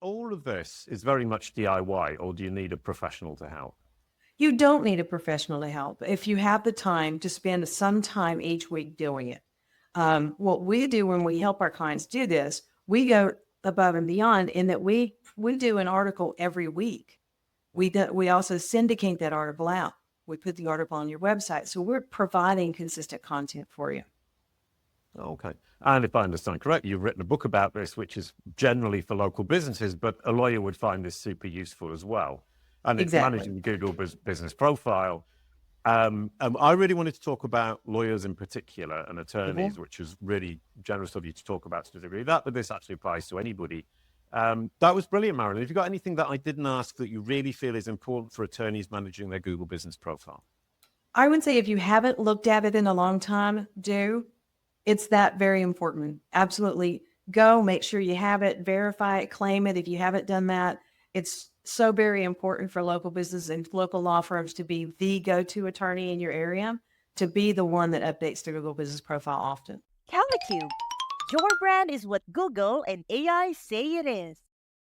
all of this is very much DIY, or do you need a professional to help? You don't need a professional to help if you have the time to spend some time each week doing it. What we do when we help our clients do this, we go above and beyond in that we do an article every week. We also syndicate that article out. We put the article on your website. So we're providing consistent content for you. Okay. And if I understand correctly, you've written a book about this, which is generally for local businesses, but a lawyer would find this super useful as well. And it's Exactly. managing the Google business profile. I really wanted to talk about lawyers in particular and attorneys, Mhm. which is really generous of you to talk about to the degree that, but this actually applies to anybody. That was brilliant, Marilyn. Have you got anything that I didn't ask that you really feel is important for attorneys managing their Google business profile? I would say if you haven't looked at it in a long time, do. It's that very important. Absolutely. Go, make sure you have it, verify it, claim it. If you haven't done that, it's so very important for local business and local law firms to be the go-to attorney in your area, to be the one that updates the Google business profile often. CaliCube. Your brand is what Google and AI say it is.